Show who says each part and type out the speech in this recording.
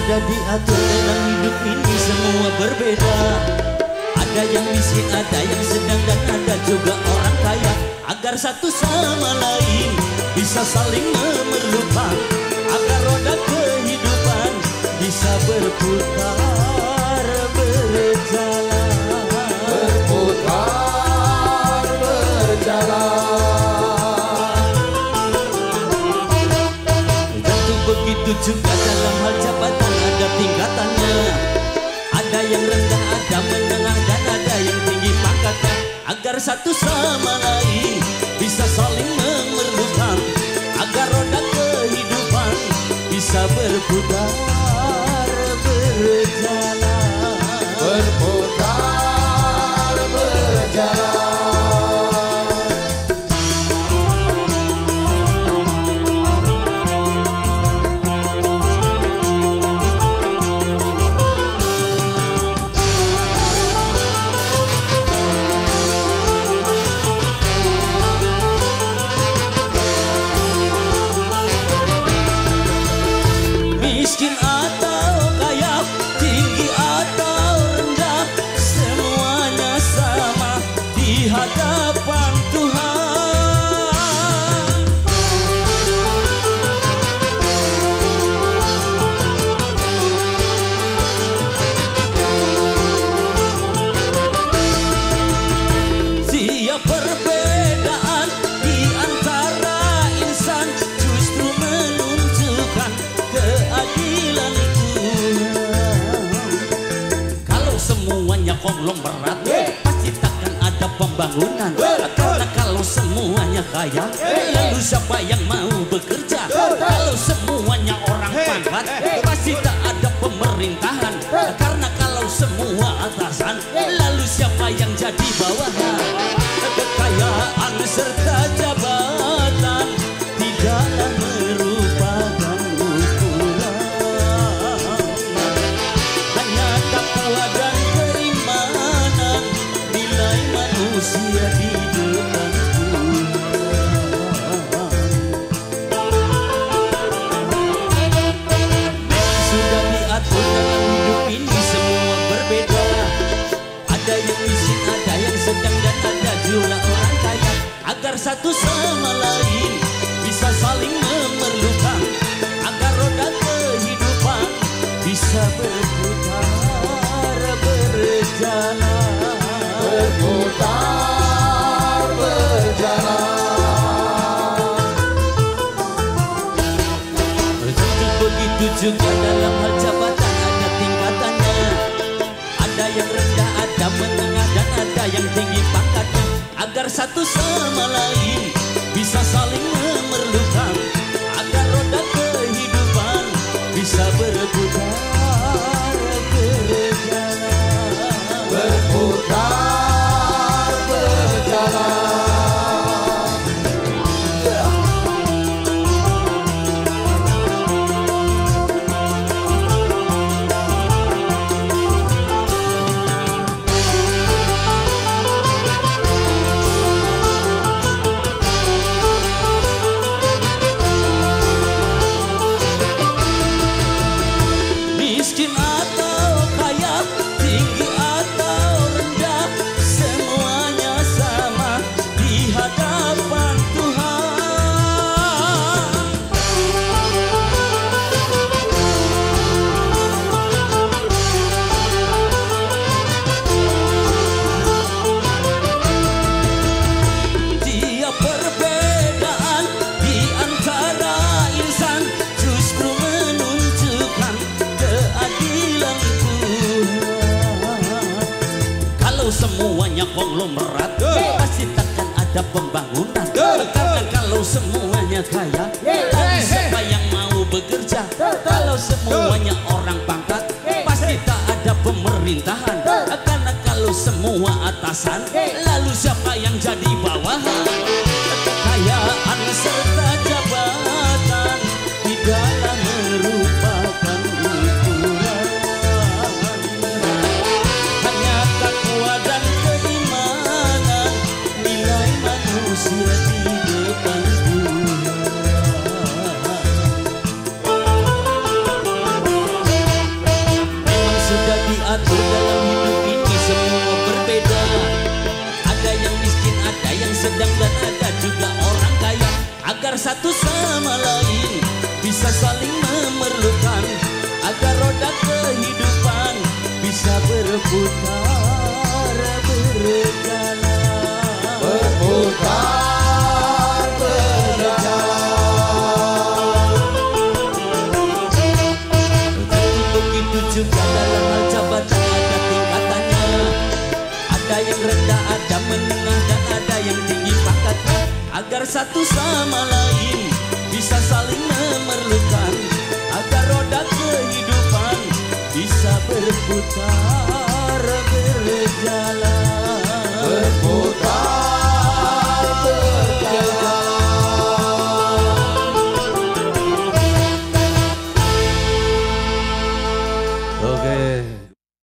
Speaker 1: sudah diatur dalam hidup ini semua berbeda. Ada yang miskin, ada yang sedang, dan ada juga orang kaya. Agar satu sama lain bisa saling memerlukan, agar roda kehidupan bisa berputar berjalan.
Speaker 2: Berputar berjalan.
Speaker 1: Tentu begitu juga dalam hal jabatan ada tingkatannya. Ada yang rendah, ada menengah, dan ada yang tinggi pangkatnya. Agar satu sama lain bisa saling memerlukan, agar roda kehidupan bisa berputar berjalan.
Speaker 2: Berputar berjalan.
Speaker 1: Miskin atau kaya, tinggi atau rendah, semuanya sama di hadapan Tuhan. Siap perbedaan di antara insan justru menunjukkan keadilan Tuhan. Kalau semuanya konglomerat, pasti takkan ada pembangunan. Karena kalau semuanya kaya, lalu siapa yang mau bekerja? Kalau semuanya orang pangkat, pasti tak ada pemerintahan. Karena kalau semua atasan, lalu siapa yang jadi bawahan? Kekayaan serta jabatan tidaklah merupakan ukuran. Hanya takwa dan keimanan nilai manusia di depan Tuhan. Memang sudah diatur dalam hidup ini semua berbeda. Ada yang miskin, ada yang sedang, dan ada juga orang kaya. Agar satu sama lain bisa saling memerlukan, agar roda kehidupan bisa berputar berjalan.
Speaker 2: Berputar berjalan.
Speaker 1: Tentu begitu juga dalam hal jabatan ada tingkatannya. Ada yang rendah, ada menengah, dan ada yang tinggi pangkatnya. Agar satu sama lain bisa saling memerlukan, agar roda kehidupan bisa berputar berjalan.
Speaker 2: Berputar berjalan.
Speaker 1: Miskin atau kaya, tinggi atau rendah, semuanya sama di hadapan Tuhan. Tiap perbedaan di antara insan justru menunjukkan keadilan Tuhan. Kalau semuanya konglomerat, pasti takkan ada pembangunan. Karena kalau semuanya kaya, lalu siapa yang mau bekerja? Kalau semuanya orang pangkat, pasti tak ada pemerintahan. Karena kalau semua atasan, lalu siapa yang jadi bawahan? Kekayaan serta jabatan tidaklah merupakan ukuran. Hanya takwa dan keimanan nilai manusia di depan Tuhan. satu sama lain bisa saling memerlukan, agar roda kehidupan bisa berputar berjalan.
Speaker 2: Berputar berjalan.
Speaker 1: Begitu juga dalam hal jabatan ada tingkatannya, ada yang rendah, ada menengah, dan ada yang tinggi pangkatnya, agar satu sama lain bisa saling memerlukan, agar roda kehidupan bisa berputar berjalan.
Speaker 2: Berputar